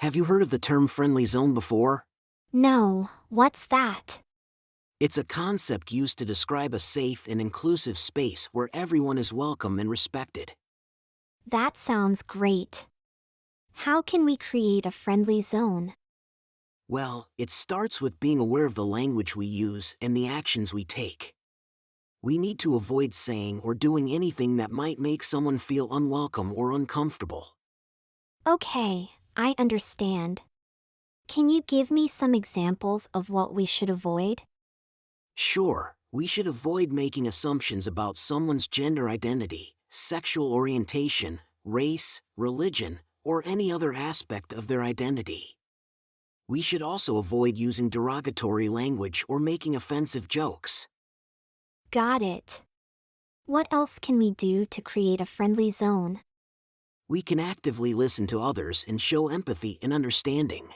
Have you heard of the term friendly zone before? No, what's that? It's a concept used to describe a safe and inclusive space where everyone is welcome and respected. That sounds great. How can we create a friendly zone? Well, it starts with being aware of the language we use and the actions we take. We need to avoid saying or doing anything that might make someone feel unwelcome or uncomfortable. Okay, I understand. Can you give me some examples of what we should avoid? Sure, we should avoid making assumptions about someone's gender identity, sexual orientation, race, religion, or any other aspect of their identity. We should also avoid using derogatory language or making offensive jokes. Got it. What else can we do to create a friendly zone? We can actively listen to others and show empathy and understanding.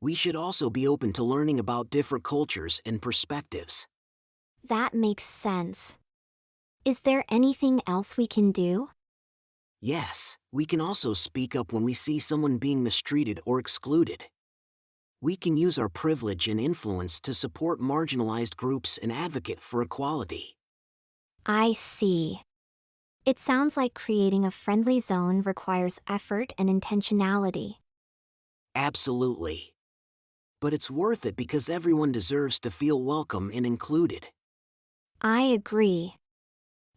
We should also be open to learning about different cultures and perspectives. That makes sense. Is there anything else we can do? Yes, we can also speak up when we see someone being mistreated or excluded. We can use our privilege and influence to support marginalized groups and advocate for equality. I see. It sounds like creating a friendly zone requires effort and intentionality. Absolutely. But it's worth it because everyone deserves to feel welcome and included. I agree.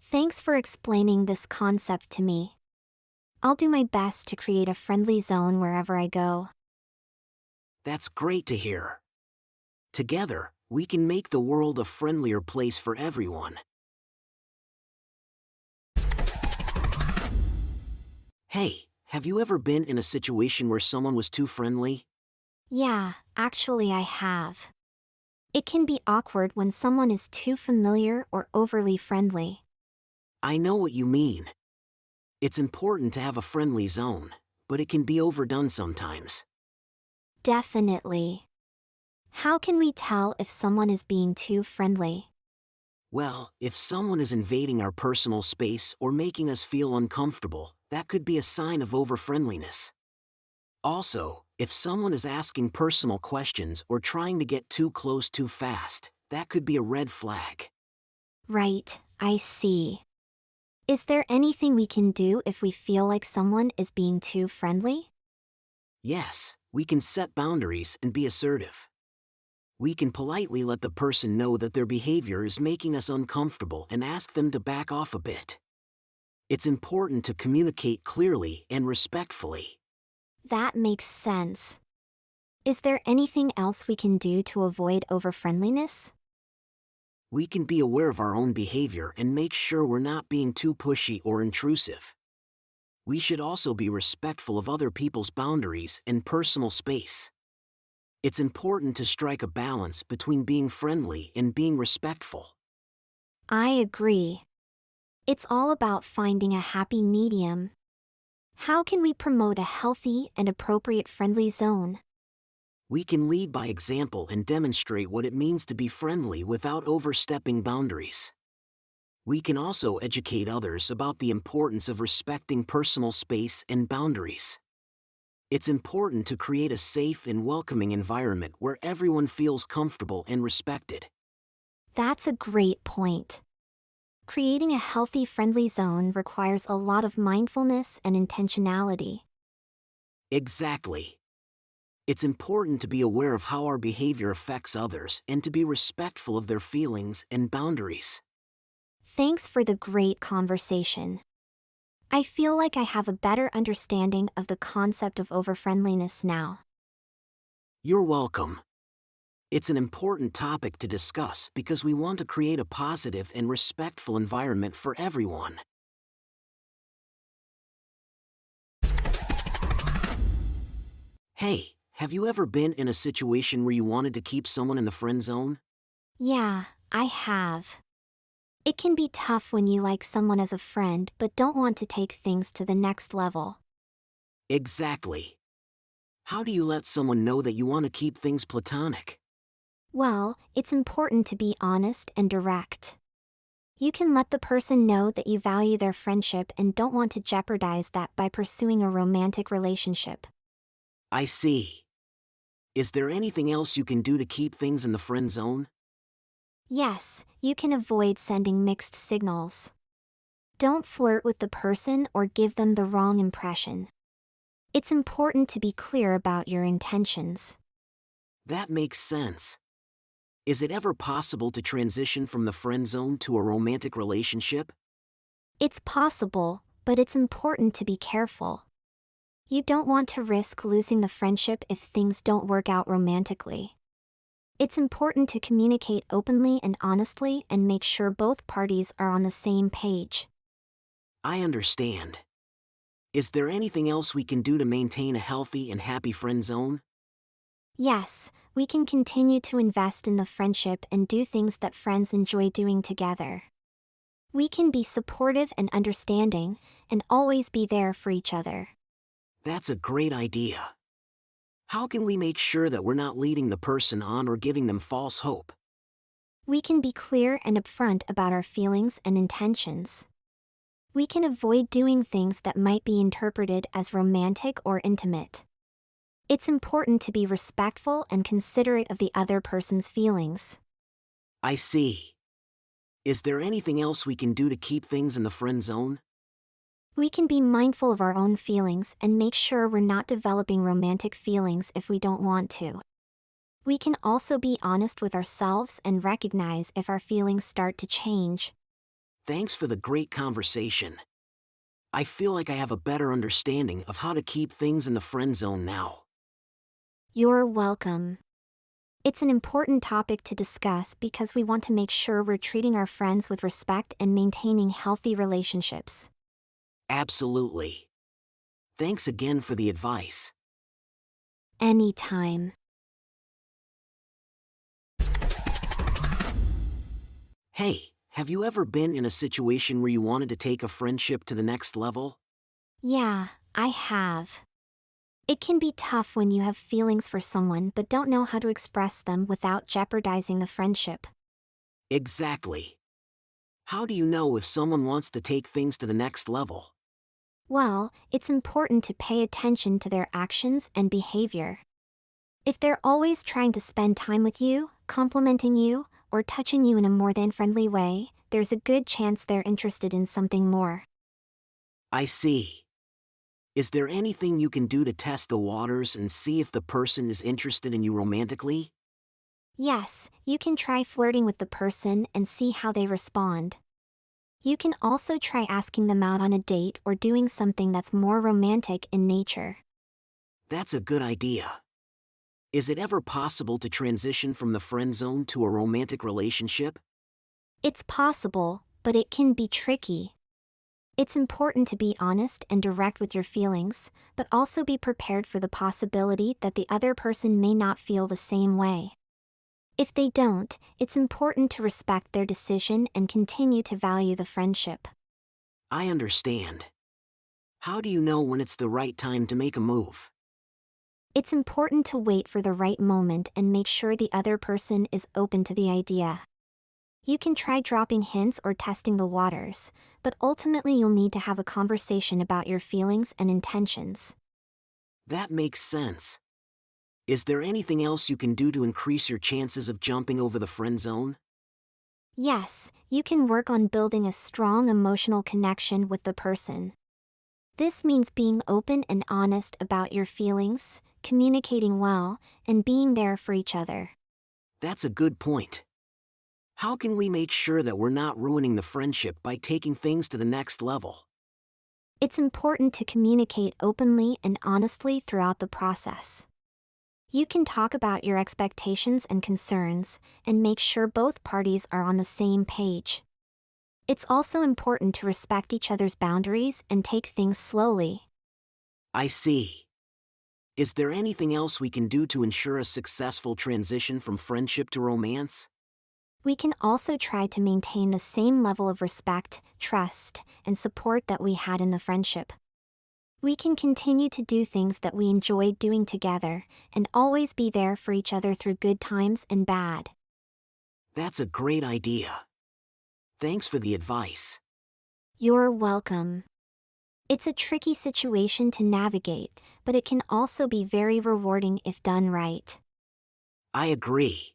Thanks for explaining this concept to me. I'll do my best to create a friendly zone wherever I go. That's great to hear. Together, we can make the world a friendlier place for everyone. Hey, have you ever been in a situation where someone was too friendly? Yeah, actually I have. It can be awkward when someone is too familiar or overly friendly. I know what you mean. It's important to have a friendly zone, but it can be overdone sometimes. Definitely. How can we tell if someone is being too friendly? Well, if someone is invading our personal space or making us feel uncomfortable, that could be a sign of over-friendliness. Also, if someone is asking personal questions or trying to get too close too fast, that could be a red flag. Right, I see. Is there anything we can do if we feel like someone is being too friendly? Yes, we can set boundaries and be assertive. We can politely let the person know that their behavior is making us uncomfortable and ask them to back off a bit. It's important to communicate clearly and respectfully. That makes sense. Is there anything else we can do to avoid over-friendliness? We can be aware of our own behavior and make sure we're not being too pushy or intrusive. We should also be respectful of other people's boundaries and personal space. It's important to strike a balance between being friendly and being respectful. I agree. It's all about finding a happy medium. How can we promote a healthy and appropriate friendly zone? We can lead by example and demonstrate what it means to be friendly without overstepping boundaries. We can also educate others about the importance of respecting personal space and boundaries. It's important to create a safe and welcoming environment where everyone feels comfortable and respected. That's a great point. Creating a healthy friendly zone requires a lot of mindfulness and intentionality. Exactly. It's important to be aware of how our behavior affects others and to be respectful of their feelings and boundaries. Thanks for the great conversation. I feel like I have a better understanding of the concept of over-friendliness now. You're welcome. It's an important topic to discuss because we want to create a positive and respectful environment for everyone. Hey, have you ever been in a situation where you wanted to keep someone in the friend zone? Yeah, I have. It can be tough when you like someone as a friend but don't want to take things to the next level. Exactly. How do you let someone know that you want to keep things platonic? Well, it's important to be honest and direct. You can let the person know that you value their friendship and don't want to jeopardize that by pursuing a romantic relationship. I see. Is there anything else you can do to keep things in the friend zone? Yes, you can avoid sending mixed signals. Don't flirt with the person or give them the wrong impression. It's important to be clear about your intentions. That makes sense. Is it ever possible to transition from the friend zone to a romantic relationship? It's possible, but it's important to be careful. You don't want to risk losing the friendship if things don't work out romantically. It's important to communicate openly and honestly and make sure both parties are on the same page. I understand. Is there anything else we can do to maintain a healthy and happy friend zone? Yes, we can continue to invest in the friendship and do things that friends enjoy doing together. We can be supportive and understanding, and always be there for each other. That's a great idea. How can we make sure that we're not leading the person on or giving them false hope? We can be clear and upfront about our feelings and intentions. We can avoid doing things that might be interpreted as romantic or intimate. It's important to be respectful and considerate of the other person's feelings. I see. Is there anything else we can do to keep things in the friend zone? We can be mindful of our own feelings and make sure we're not developing romantic feelings if we don't want to. We can also be honest with ourselves and recognize if our feelings start to change. Thanks for the great conversation. I feel like I have a better understanding of how to keep things in the friend zone now. You're welcome. It's an important topic to discuss because we want to make sure we're treating our friends with respect and maintaining healthy relationships. Absolutely. Thanks again for the advice. Anytime. Hey, have you ever been in a situation where you wanted to take a friendship to the next level? Yeah, I have. It can be tough when you have feelings for someone but don't know how to express them without jeopardizing the friendship. Exactly. How do you know if someone wants to take things to the next level? Well, it's important to pay attention to their actions and behavior. If they're always trying to spend time with you, complimenting you, or touching you in a more than friendly way, there's a good chance they're interested in something more. I see. Is there anything you can do to test the waters and see if the person is interested in you romantically? Yes, you can try flirting with the person and see how they respond. You can also try asking them out on a date or doing something that's more romantic in nature. That's a good idea. Is it ever possible to transition from the friend zone to a romantic relationship? It's possible, but it can be tricky. It's important to be honest and direct with your feelings, but also be prepared for the possibility that the other person may not feel the same way. If they don't, it's important to respect their decision and continue to value the friendship. I understand. How do you know when it's the right time to make a move? It's important to wait for the right moment and make sure the other person is open to the idea. You can try dropping hints or testing the waters, but ultimately you'll need to have a conversation about your feelings and intentions. That makes sense. Is there anything else you can do to increase your chances of jumping over the friend zone? Yes, you can work on building a strong emotional connection with the person. This means being open and honest about your feelings, communicating well, and being there for each other. That's a good point. How can we make sure that we're not ruining the friendship by taking things to the next level? It's important to communicate openly and honestly throughout the process. You can talk about your expectations and concerns, and make sure both parties are on the same page. It's also important to respect each other's boundaries and take things slowly. I see. Is there anything else we can do to ensure a successful transition from friendship to romance? We can also try to maintain the same level of respect, trust, and support that we had in the friendship. We can continue to do things that we enjoyed doing together, and always be there for each other through good times and bad. That's a great idea. Thanks for the advice. You're welcome. It's a tricky situation to navigate, but it can also be very rewarding if done right. I agree.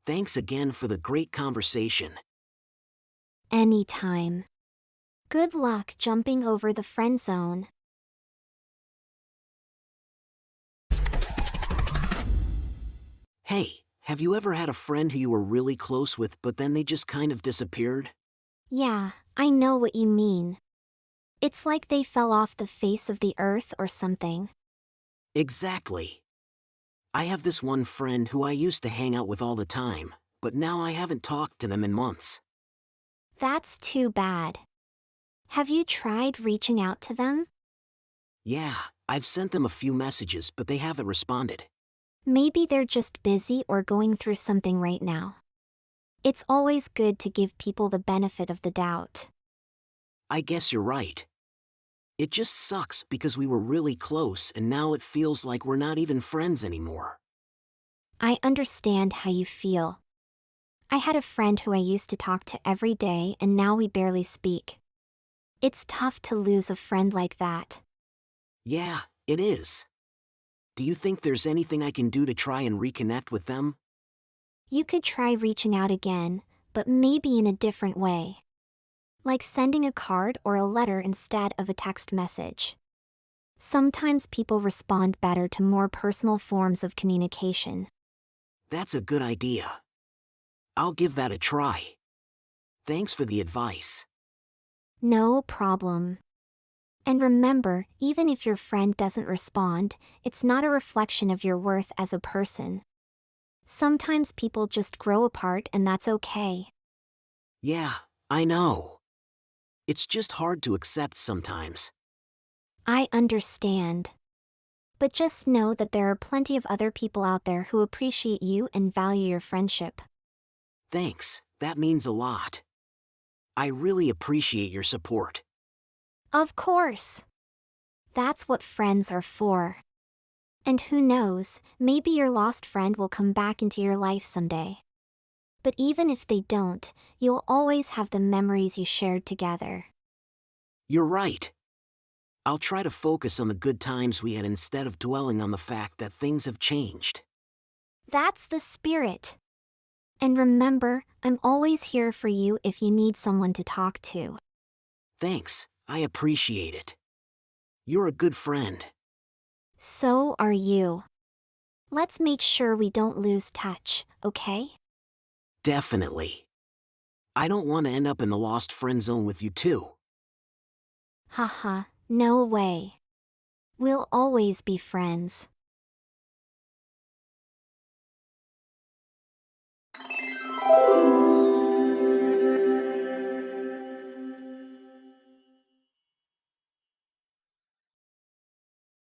Thanks again for the great conversation. Anytime. Good luck jumping over the friend zone. Hey, have you ever had a friend who you were really close with but then they just kind of disappeared? Yeah, I know what you mean. It's like they fell off the face of the earth or something. Exactly. I have this one friend who I used to hang out with all the time, but now I haven't talked to them in months. That's too bad. Have you tried reaching out to them? Yeah, I've sent them a few messages but they haven't responded. Maybe they're just busy or going through something right now. It's always good to give people the benefit of the doubt. I guess you're right. It just sucks because we were really close and now it feels like we're not even friends anymore. I understand how you feel. I had a friend who I used to talk to every day and now we barely speak. It's tough to lose a friend like that. Yeah, it is. Do you think there's anything I can do to try and reconnect with them? You could try reaching out again, but maybe in a different way. Like sending a card or a letter instead of a text message. Sometimes people respond better to more personal forms of communication. That's a good idea. I'll give that a try. Thanks for the advice. No problem. And remember, even if your friend doesn't respond, it's not a reflection of your worth as a person. Sometimes people just grow apart and that's okay. Yeah, I know. It's just hard to accept sometimes. I understand. But just know that there are plenty of other people out there who appreciate you and value your friendship. Thanks, that means a lot. I really appreciate your support. Of course. That's what friends are for. And who knows, maybe your lost friend will come back into your life someday. But even if they don't, you'll always have the memories you shared together. You're right. I'll try to focus on the good times we had instead of dwelling on the fact that things have changed. That's the spirit. And remember, I'm always here for you if you need someone to talk to. Thanks, I appreciate it. You're a good friend. So are you. Let's make sure we don't lose touch, okay? Definitely. I don't want to end up in the lost friend zone with you too. Haha, no way. We'll always be friends.